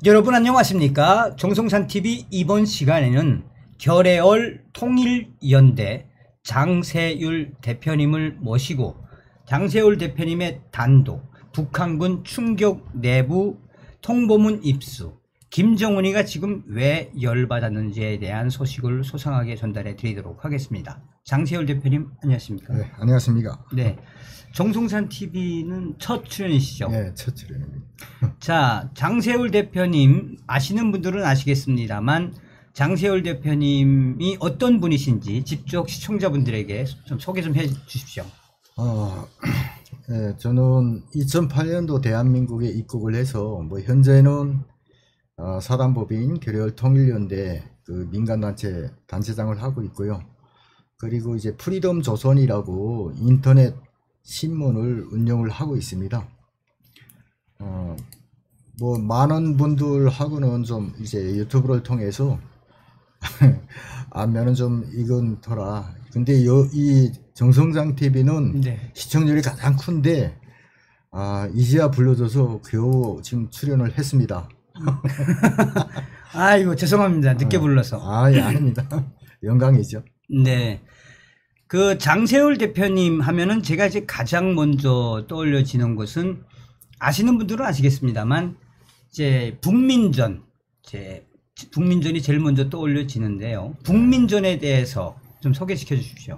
여러분 안녕하십니까? 정성산TV 이번 시간에는 결해올 통일연대 장세율 대표님을 모시고 장세율 대표님의 단독 북한군 충격 내부 통보문 입수, 김정은이가 지금 왜 열받았는지에 대한 소식을 소상하게 전달해 드리도록 하겠습니다. 장세율 대표님 안녕하십니까? 네, 안녕하십니까? 네, 정성산TV는 첫 출연이시죠? 네, 첫 출연입니다. 자, 장세율 대표님 아시는 분들은 아시겠습니다만 장세율 대표님이 어떤 분이신지 직접 시청자분들에게 좀 소개 좀 해 주십시오. 네, 저는 2008년도 대한민국에 입국을 해서 현재는 사단법인 결해올 통일연대 그 민간단체 단체장을 하고 있고요. 그리고 이제 프리덤 조선이라고 인터넷 신문을 운영을 하고 있습니다. 많은 분들하고는 좀 이제 유튜브를 통해서 안면은 좀 이건 터라. 근데 이 정성장 TV는 네. 시청률이 가장 큰데 이제야 불러줘서 겨우 지금 출연을 했습니다. 아이고 죄송합니다. 늦게 불러서. 예, 아닙니다. 영광이죠. 네. 그 장세율 대표님 하면은 제가 이제 가장 먼저 떠올려지는 것은 아시는 분들은 아시겠습니다만 이제 북민전이 제일 먼저 떠올려지는데요. 북민전에 대해서 좀 소개시켜 주십시오.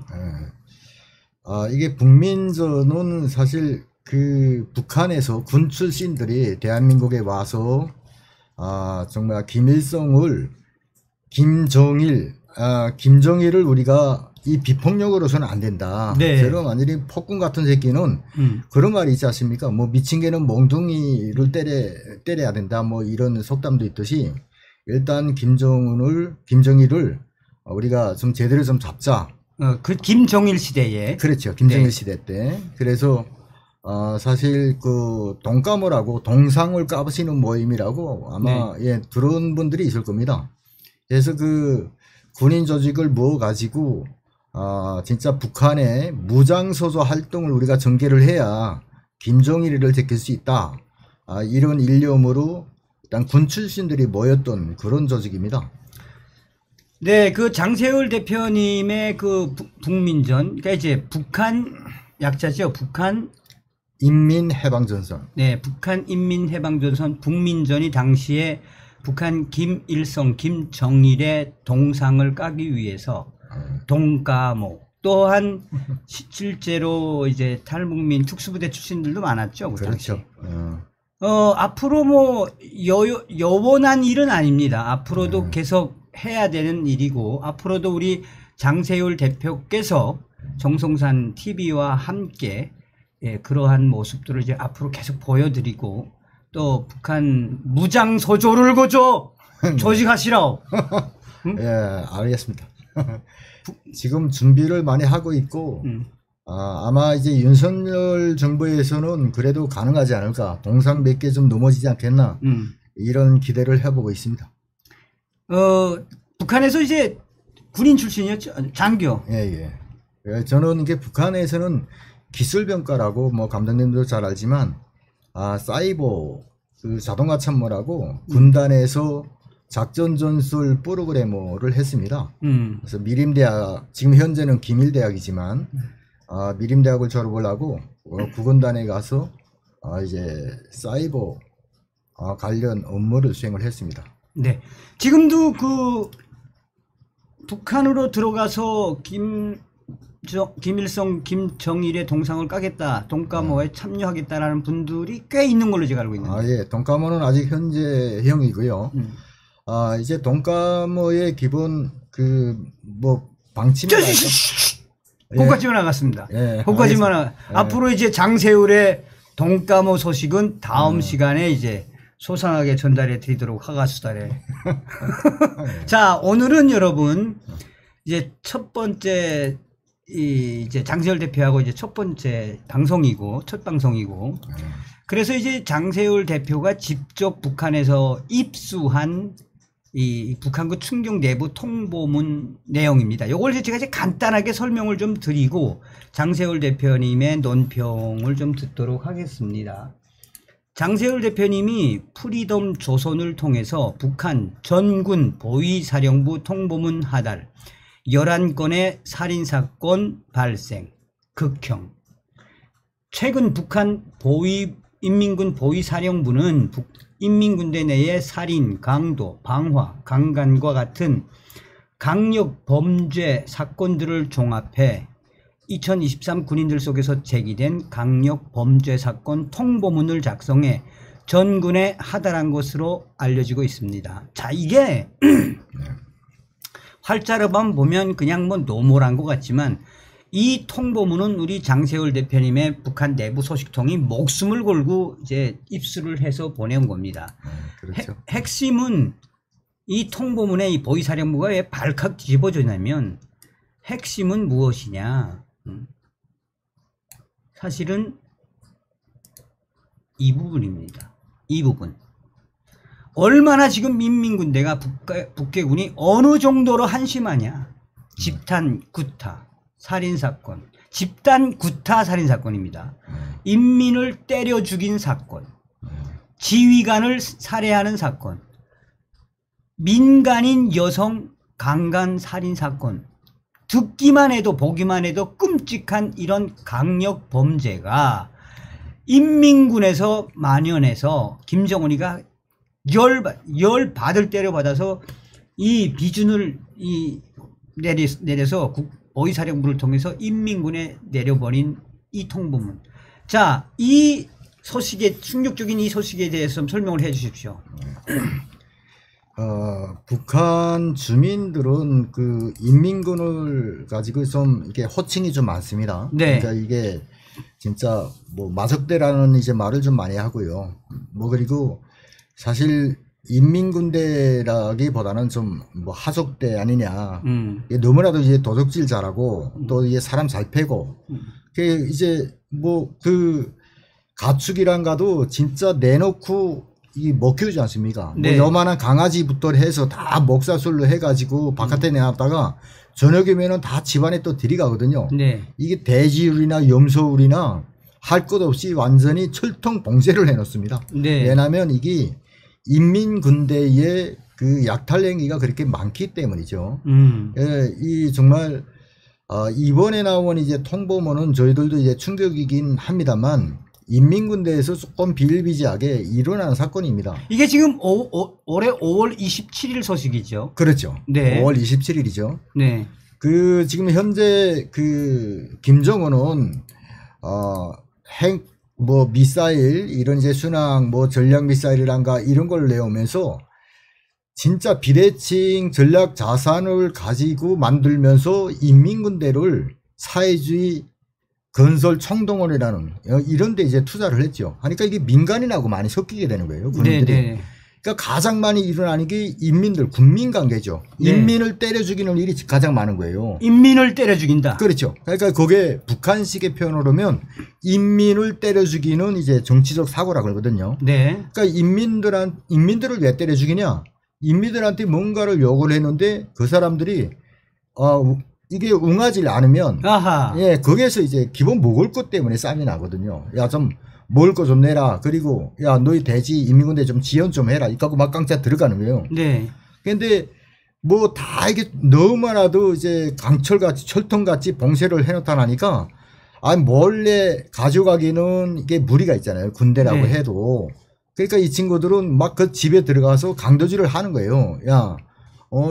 이게 북민전은 사실 그 북한에서 군 출신들이 대한민국에 와서 정말 김일성을 김정일을 우리가 이 비폭력으로서는 안 된다. 네. 저런 완전히 폭군 같은 새끼는 그런 말이 있지 않습니까? 미친 개는 몽둥이를 때려야 된다. 이런 속담도 있듯이 일단 김정일을 우리가 좀 제대로 좀 잡자. 그 김정일 시대에. 그렇죠. 김정일 네. 시대 때. 그래서 사실 그 동까모라고 동상을 까부시는 모임이라고 아마 네. 들은 분들이 있을 겁니다. 그래서 그 군인 조직을 모아 가지고 진짜 북한의 무장서조 활동을 우리가 전개를 해야 김정일을 제낄 수 있다. 이런 일념으로 일단 군 출신들이 모였던 그런 조직입니다. 네, 그 장세율 대표님의 그 북민전, 그러니까 이제 북한 약자죠. 북한 인민해방전선. 네, 북한 인민해방전선 북민전이 당시에 북한 김일성, 김정일의 동상을 까기 위해서 동까모 또한 실제로 이제 탈북민 특수부대 출신들도 많았죠. 그 그렇죠. 앞으로 여원한 일은 아닙니다. 앞으로도 계속 해야 되는 일이고 앞으로도 우리 장세율 대표께서 정성산 TV와 함께 그러한 모습들을 이제 앞으로 계속 보여드리고 또 북한 무장 서조를 거저 조직하시라오. 응? 예, 알겠습니다. 지금 준비를 많이 하고 있고 아마 이제 윤석열 정부에서는 그래도 가능하지 않을까. 동상 몇 개 좀 넘어지지 않겠나. 이런 기대를 해보고 있습니다. 북한에서 이제 군인 출신이었죠. 장교. 예. 저는 이게 북한에서는 기술병과라고 감독님도 잘 알지만 사이버 그 자동화 참모라고 군단에서 작전 전술 프로그래머를 했습니다. 그래서 미림대학, 지금 현재는 기밀대학이지만 미림대학을 졸업을 하고 구군단에 가서 이제 사이버 관련 업무를 수행을 했습니다. 네. 지금도 그 북한으로 들어가서 김일성, 김정일의 동상을 까겠다, 동까모에 참여하겠다라는 분들이 꽤 있는 걸로 제가 알고 있는데. 예. 동까모는 아직 현재형이고요. 이제 동까모의 기본 방침이 거기까지만 나갔습니다. 예, 거기까지만 앞으로 이제 장세율의 동까모 소식은 다음 시간에 이제 소상하게 전달해 드리도록 하겠습니다. 자, 오늘은 여러분 이제 첫 번째 이제 장세율 대표하고 이제 첫 번째 방송이고 첫 방송이고 그래서 이제 장세율 대표가 직접 북한에서 입수한 이 북한군 충격 내부 통보문 내용입니다. 이걸 제가 이제 간단하게 설명을 좀 드리고 장세율 대표님의 논평을 좀 듣도록 하겠습니다. 장세월 대표님이 프리덤 조선을 통해서 북한 전군 보위사령부 통보문 하달 11건의 살인사건 발생, 극형. 최근 북한 인민군 보위사령부는 인민군대 내의 살인, 강도, 방화, 강간과 같은 강력 범죄 사건들을 종합해 2023 군인들 속에서 제기된 강력 범죄 사건 통보문을 작성해 전군에 하달한 것으로 알려지고 있습니다. 자, 이게 활자로만 보면 그냥 뭐 노멀한 것 같지만 이 통보문은 우리 장세월 대표님의 북한 내부 소식통이 목숨을 걸고 이제 입수를 해서 보내온 겁니다. 그렇죠. 핵심은 이 통보문에 이 보위사령부가 왜 발칵 뒤집어지냐면 핵심은 무엇이냐? 사실은 이 부분입니다. 이 부분. 얼마나 지금 인민군대가 북해군이 어느 정도로 한심하냐. 집단 구타, 살인사건. 집단 구타 살인사건입니다. 인민을 때려 죽인 사건. 지휘관을 살해하는 사건. 민간인 여성 강간 살인사건. 듣기만 해도 보기만 해도 끔찍한 이런 강력 범죄가 인민군에서 만연해서 김정은이가 열 받을 때려 받아서 이 비준을 내려서 보위사령부를 통해서 인민군에 내려버린 이 통보문. 자, 이 소식에 충격적인 이 소식에 대해서 좀 설명을 해 주십시오. 북한 주민들은 그 인민군을 가지고 좀 이렇게 호칭이 좀 많습니다. 네. 그러니까 이게 진짜 뭐 마적대라는 이제 말을 좀 많이 하고요. 뭐 그리고 사실 인민군대라기보다는 좀 뭐 하족대 아니냐. 이게 너무나도 이제 도둑질 잘하고 또 이게 사람 잘 패고. 그 이제 뭐 그 가축이란가도 진짜 내놓고 이 먹히지 않습니까? 네. 뭐 요만한 강아지부터 해서 다 목사술로 해가지고 바깥에 내놨다가 저녁이면은 다 집안에 또 들이가거든요. 네. 이게 돼지울이나 염소울이나 할 것 없이 완전히 철통 봉쇄를 해놓습니다. 네. 왜냐하면 이게 인민군대의 그 약탈행위가 그렇게 많기 때문이죠. 예, 이 정말 이번에 나온 이제 통보문은 저희들도 이제 충격이긴 합니다만. 인민군대에서 조금 비일비재하게 일어난 사건입니다. 이게 지금 올해 5월 27일 소식이죠. 그렇죠. 네. 5월 27일이죠. 네. 그 지금 현재 그 김정은은 핵 뭐 미사일 이런 이제 순항 뭐 전략 미사일이란가 이런 걸 내오면서 진짜 비대칭 전략 자산을 가지고 만들면서 인민군대를 사회주의 건설 총동원이라는 이런 데 이제 투자를 했죠. 그러니까 이게 민간인하고 많이 섞이게 되는 거예요. 군인들이. 네네. 그러니까 가장 많이 일어나는 게 인민들, 군민 관계죠. 네. 인민을 때려 죽이는 일이 가장 많은 거예요. 인민을 때려 죽인다. 그렇죠. 그러니까 그게 북한식의 표현으로 하면 인민을 때려 죽이는 이제 정치적 사고라 그러거든요. 네. 그러니까 인민들을 왜 때려 죽이냐? 인민들한테 뭔가를 요구를 했는데 그 사람들이 이게 응하지 않으면 아하. 예, 거기에서 이제 기본 먹을 것 때문에 싸움이 나거든요. 야, 좀 먹을 거 좀 내라. 그리고 야, 너희 돼지 인민군대 좀 지원 좀 해라. 이까고 막강자 들어가는 거예요. 네. 근데 뭐 다 이게 너무나도 이제 강철같이 철통같이 봉쇄를 해놓다 나니까 몰래 가져가기는 이게 무리가 있잖아요. 군대라고 네. 해도. 그러니까 이 친구들은 막 그 집에 들어가서 강도질을 하는 거예요. 야,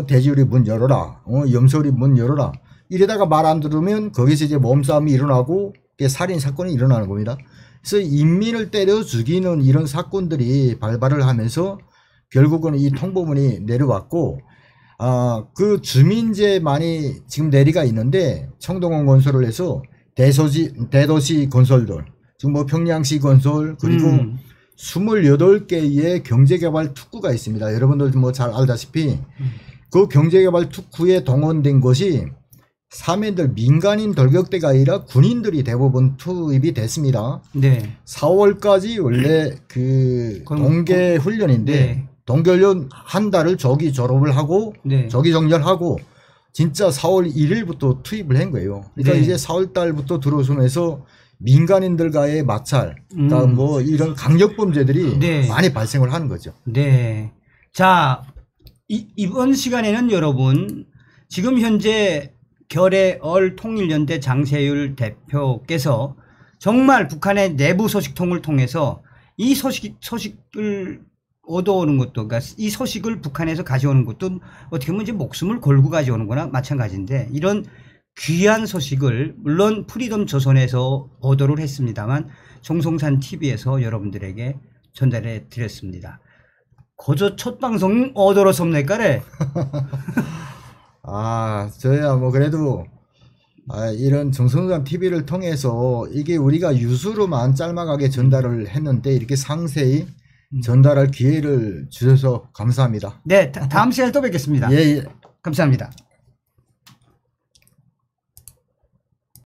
돼지우리 문 열어라. 염소우리 문 열어라. 이러다가 말 안 들으면 거기서 이제 몸싸움이 일어나고 살인 사건이 일어나는 겁니다. 그래서 인민을 때려 죽이는 이런 사건들이 발발을 하면서 결국은 이 통보문이 내려왔고, 그 주민제만이 지금 내리가 있는데 청동원 건설을 해서 대도시 건설들, 지금 뭐 평양시 건설, 그리고 28개의 경제개발 특구가 있습니다. 여러분들 뭐 잘 알다시피 그 경제개발 특구에 동원된 것이 사면들 민간인 돌격대가 아니라 군인들이 대부분 투입이 됐습니다. 네. 4월까지 원래 그 동계 훈련인데 네. 동계 훈련 한 달을 조기 졸업을 하고 네. 조기 정렬하고 진짜 4월 1일부터 투입을 한 거예요. 그러니까 네. 이제 4월 달부터 들어오면서 민간인들과의 마찰, 그러니까 뭐 이런 강력 범죄들이 네. 많이 발생을 하는 거죠. 네. 자, 이번 시간에는 여러분 지금 현재 결의얼 통일연대 장세율 대표께서 정말 북한의 내부 소식통을 통해서 이 소식을 얻어오는 것도, 그러니까 이 소식을 북한에서 가져오는 것도 어떻게 보면 이제 목숨을 걸고 가져오는 거나 마찬가지인데, 이런 귀한 소식을 물론 프리덤 조선에서 보도를 했습니다만 정송산 TV에서 여러분들에게 전달해 드렸습니다. 거저 첫 방송 얻어로섭니까래. 저야 뭐 그래도 이런 정성산 TV를 통해서 이게 우리가 유수로만 짤막하게 전달을 했는데 이렇게 상세히 전달할 기회를 주셔서 감사합니다. 네, 다음 시간에 또 뵙겠습니다. 예. 감사합니다.